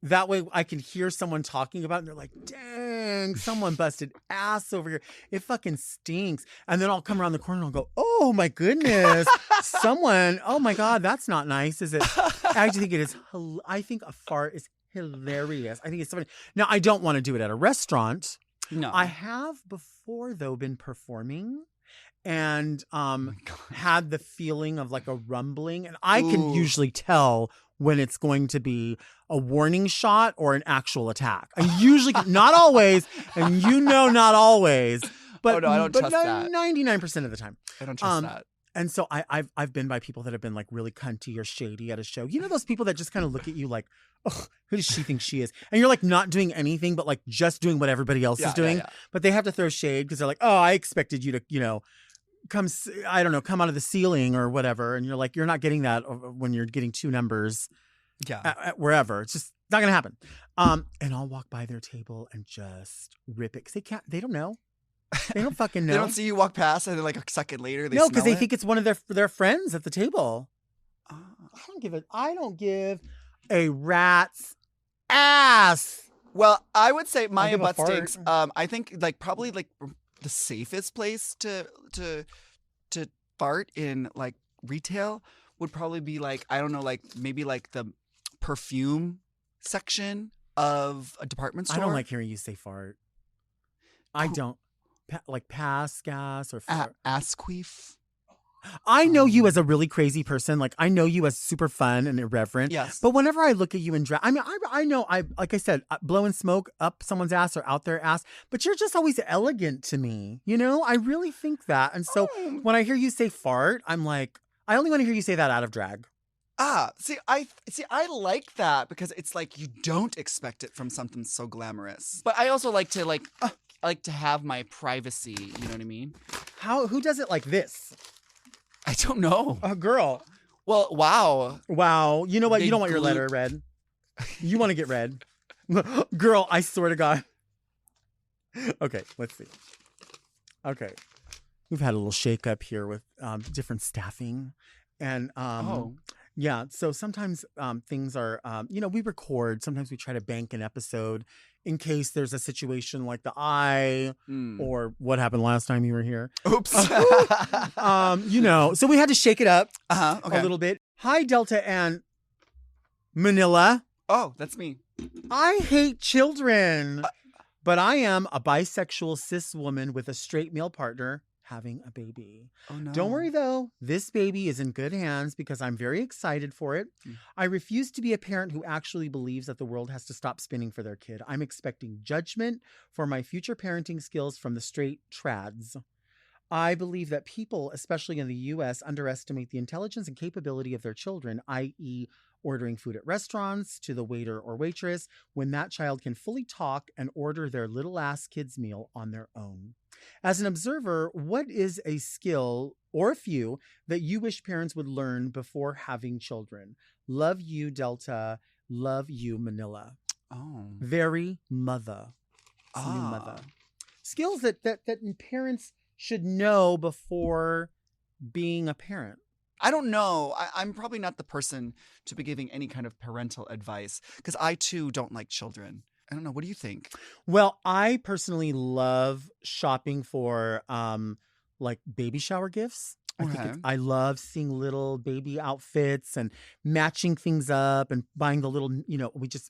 That way I can hear someone talking about it and they're like, dang, someone busted ass over here. It fucking stinks. And then I'll come around the corner and I'll go, oh my goodness, oh my God, that's not nice, is it? I actually think it is. I think a fart is hilarious. I think it's so funny. Now, I don't want to do it at a restaurant. No. I have before, though, been performing and Oh my God. had the feeling of like a rumbling. And I can Ooh. usually tell when it's going to be a warning shot or an actual attack. I usually, not always, and not always, but, Oh, no, I don't trust that. 99% of the time. I don't trust that. And so I've been by people that have been like really cunty or shady at a show. You know those people that just kind of look at you like, oh, who does she think she is? And you're like not doing anything but like just doing what everybody else is doing. Yeah. But they have to throw shade because they're like, oh, I expected you to, come out of the ceiling or whatever. And you're like, you're not getting that when you're getting two numbers at wherever. It's just not going to happen. And I'll walk by their table and just rip it because they don't know. They don't fucking know. They don't see you walk past and then like a second later they No, because smell they think it's one of their friends at the table. Oh. I don't give a rat's ass. Well, I would say I'll my give a butt fart. stinks. I think like probably like the safest place to fart in like retail would probably be like, I don't know, like maybe like the perfume section of a department store. I don't like hearing you say fart. I don't. Like pass gas or fart. Asqueef. I know you as a really crazy person. Like I know you as super fun and irreverent. Yes. But whenever I look at you in drag, I mean, I know like I said, blowing smoke up someone's ass or out their ass, but you're just always elegant to me. I really think that. And so when I hear you say fart, I'm like, I only want to hear you say that out of drag. See, I like that because it's like you don't expect it from something so glamorous. But I also like to I like to have my privacy. You know what I mean? Who does it like this? I don't know. A girl. Well, wow. Wow. You know what? They You don't want your letter read. You want to get read. Girl, I swear to God. Okay, let's see. Okay. We've had a little shake up here with different staffing. And yeah, so sometimes things are, we record. Sometimes we try to bank an episode in case there's a situation like the eye or what happened last time you were here. Oops. So we had to shake it up Okay. a little bit. Hi, Delta and Manila. Oh, that's me. I hate children, but I am a bisexual cis woman with a straight male partner having a baby. Oh, no. Don't worry, though. This baby is in good hands because I'm very excited for it. I refuse to be a parent who actually believes that the world has to stop spinning for their kid. I'm expecting judgment for my future parenting skills from the straight trads. I believe that people, especially in the U.S., underestimate the intelligence and capability of their children, i.e., ordering food at restaurants to the waiter or waitress, when that child can fully talk and order their little ass kid's meal on their own. As an observer, what is a skill or a few that you wish parents would learn before having children? Love you, Delta. Love you, Manila. Oh. Very mother. It's a new mother. Skills that parents should know before being a parent. I don't know. I'm probably not the person to be giving any kind of parental advice because I too don't like children. I don't know. What do you think? Well, I personally love shopping for like baby shower gifts. I love seeing little baby outfits and matching things up and buying the little,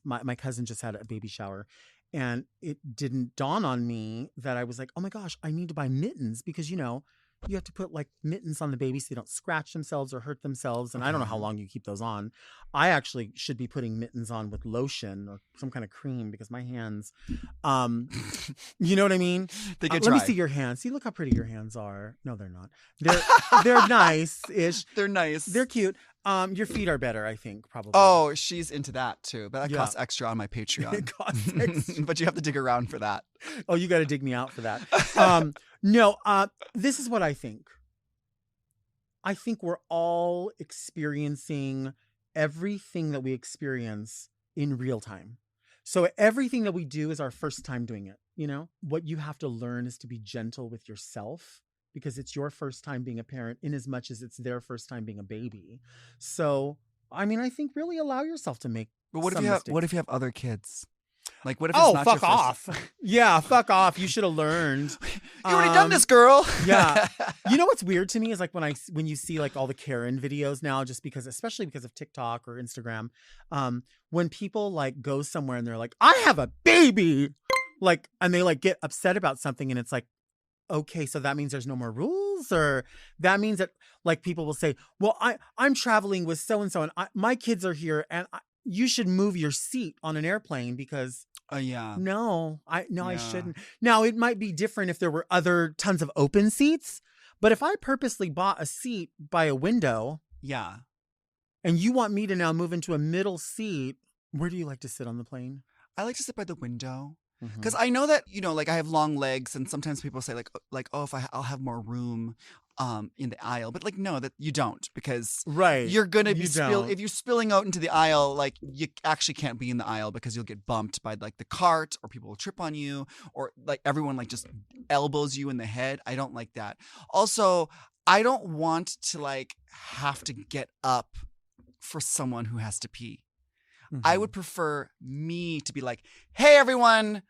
my cousin just had a baby shower. And it didn't dawn on me that I was like, oh my gosh, I need to buy mittens because, you have to put like mittens on the baby so they don't scratch themselves or hurt themselves. And I don't know how long you keep those on. I actually should be putting mittens on with lotion or some kind of cream because my hands, you know what I mean? They get Let me dry. see your hands. See, look how pretty your hands are. No, they're not. They're nice-ish. They're nice. They're cute. Your feet are better, I think, probably. Oh, she's into that too. But that Yeah. costs extra on my Patreon. It costs extra. But you have to dig around for that. Oh, you got to dig me out for that. No, this is what I think. I think we're all experiencing everything that we experience in real time. So everything that we do is our first time doing it. What you have to learn is to be gentle with yourself because it's your first time being a parent in as much as it's their first time being a baby. So, I think really allow yourself to make But what if you have other kids? Like what if it's not fuck your first... off. Yeah, fuck off. You should have learned. You already done this, girl. Yeah. You know what's weird to me is like when you see like all the Karen videos now, just because, especially because of TikTok or Instagram, when people like go somewhere and they're like, I have a baby, like, and they like get upset about something and it's like, okay, so that means there's no more rules, or that means that like people will say, well, I'm traveling with so-and-so and my kids are here and you should move your seat on an airplane because yeah. no, I Yeah. shouldn't. Now it might be different if there were other tons of open seats, but if I purposely bought a seat by a window Yeah. and you want me to now move into a middle seat, where do you like to sit on the plane? I like to sit by the window. Mhm. Because I know that, you know, like I have long legs and sometimes people say like, oh, if I'll have more room in the aisle. But like, no, that you don't, because Right. you're going to be You don't. if you're spilling out into the aisle, like you actually can't be in the aisle because you'll get bumped by like the cart, or people will trip on you, or like everyone like just elbows you in the head. I don't like that. Also, I don't want to like have to get up for someone who has to pee. I would prefer me to be like, hey, everyone,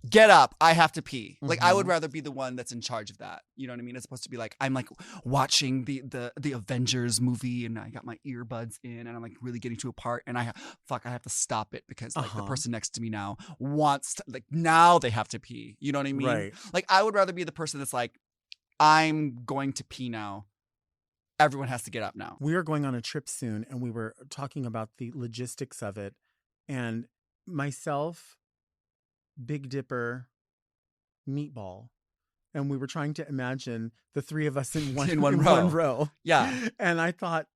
get up. I have to pee. Like, I would rather be the one that's in charge of that. You know what I mean? It's supposed to be like, I'm like watching the Avengers movie and I got my earbuds in and I'm like really getting to a part and I have to stop it because like the person next to me now wants to, like, now they have to pee. You know what I mean? Right. Like, I would rather be the person that's like, I'm going to pee now. Everyone has to get up now. We are going on a trip soon and we were talking about the logistics of it. And myself, Big Dipper, Meatball, and we were trying to imagine the three of us in one row. Yeah. And I thought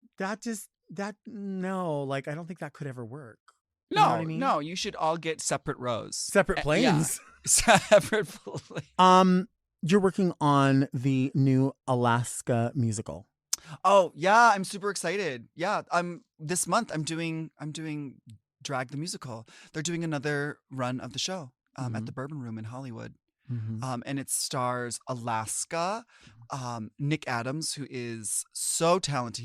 no, like I don't think that could ever work. You No, know what I mean? no, you should all get separate rows. Separate planes. Yeah. Separate planes. You're working on the new Alaska musical. Oh, yeah, I'm super excited. Yeah, this month I'm doing Drag the Musical. They're doing another run of the show at the Bourbon Room in Hollywood. And it stars Alaska, Nick Adams, who is so talented.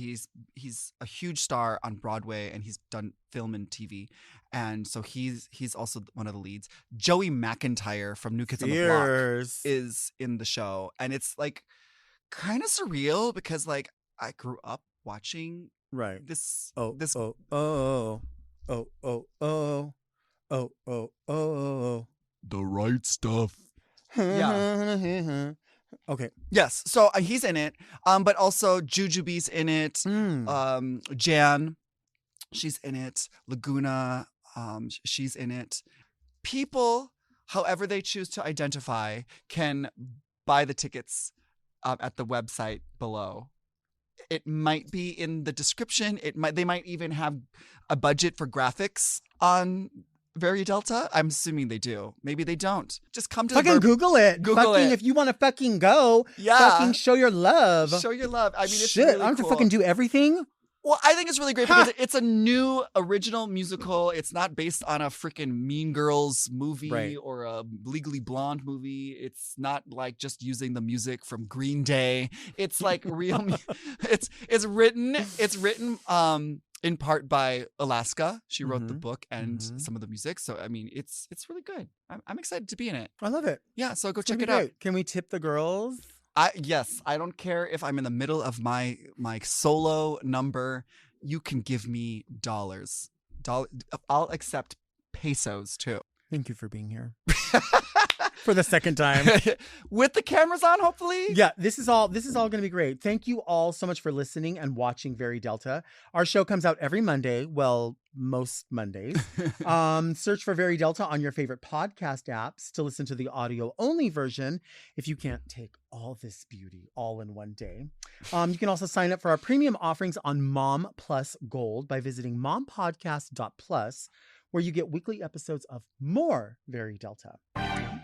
He's a huge star on Broadway and he's done film and TV. And so he's also one of the leads. Joey McIntyre from New Kids on the Block is in the show. And it's like kind of surreal because like I grew up watching this. The Right Stuff. Yeah. Okay. Yes. So he's in it. But also Jujubee's in it. Jan, she's in it. Laguna, she's in it. People, however they choose to identify, can buy the tickets at the website below. It might be in the description. They might even have a budget for graphics on Very Delta. I'm assuming they do. Maybe they don't. Just come to fucking Google it. Google it. If you want to fucking go. Yeah. Fucking show your love. Show your love. I mean, it's shit. really I don't have cool. to fucking do everything. Well, I think it's really great because it's a new original musical. It's not based on a freaking Mean Girls movie or a Legally Blonde movie. It's not like just using the music from Green Day. It's like real. It's written in part by Alaska. She wrote the book and some of the music. So I mean, it's really good. I'm excited to be in it. I love it. Yeah, so go It's check gonna it be out. great. Can we tip the girls? Yes, I don't care if I'm in the middle of my solo number. You can give me dollars. I'll accept pesos too. Thank you for being here. For the second time. With the cameras on, hopefully. Yeah, this is all going to be great. Thank you all so much for listening and watching Very Delta. Our show comes out every Monday. Well, most Mondays. Search for Very Delta on your favorite podcast apps to listen to the audio only version if you can't take all this beauty all in one day. You can also sign up for our premium offerings on Mom Plus Gold by visiting mompodcast.plus, where you get weekly episodes of more Very Delta.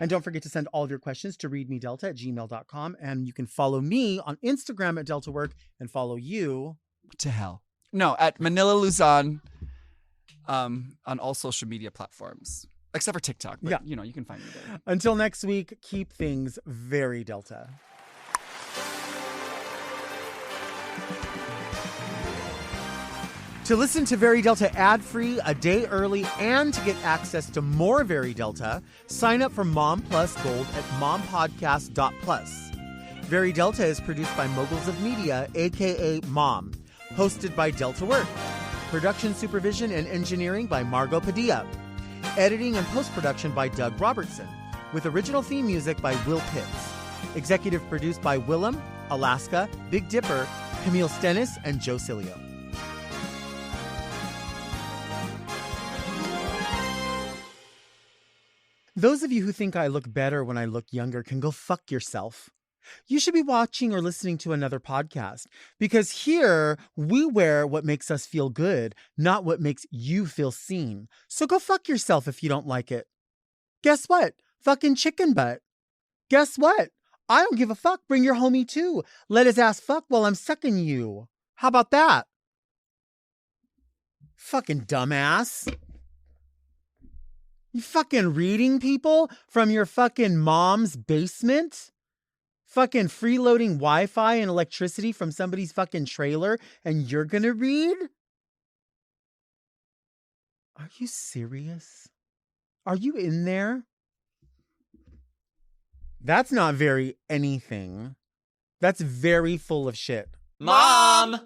And don't forget to send all of your questions to readmedelta@gmail.com. And you can follow me on Instagram at DeltaWork and follow you to hell. No, at Manila Luzon on all social media platforms, except for TikTok. But, you know, you can find me there. Until next week, keep things very Delta. To listen to Very Delta ad-free, a day early, and to get access to more Very Delta, sign up for Mom Plus Gold at mompodcast.plus. Very Delta is produced by Moguls of Media, a.k.a. Mom. Hosted by Delta Work. Production supervision and engineering by Margot Padilla. Editing and post-production by Doug Robertson. With original theme music by Will Pitts. Executive produced by Willem, Alaska, Big Dipper, Camille Stennis, and Joe Cilio. Those of you who think I look better when I look younger can go fuck yourself. You should be watching or listening to another podcast, because here we wear what makes us feel good, not what makes you feel seen. So go fuck yourself if you don't like it. Guess what? Fucking chicken butt. Guess what? I don't give a fuck. Bring your homie too. Let his ass fuck while I'm sucking you. How about that? Fucking dumbass. You fucking reading people from your fucking mom's basement? Fucking freeloading Wi-Fi and electricity from somebody's fucking trailer, and you're gonna read? Are you serious? Are you in there? That's not very anything. That's very full of shit. Mom!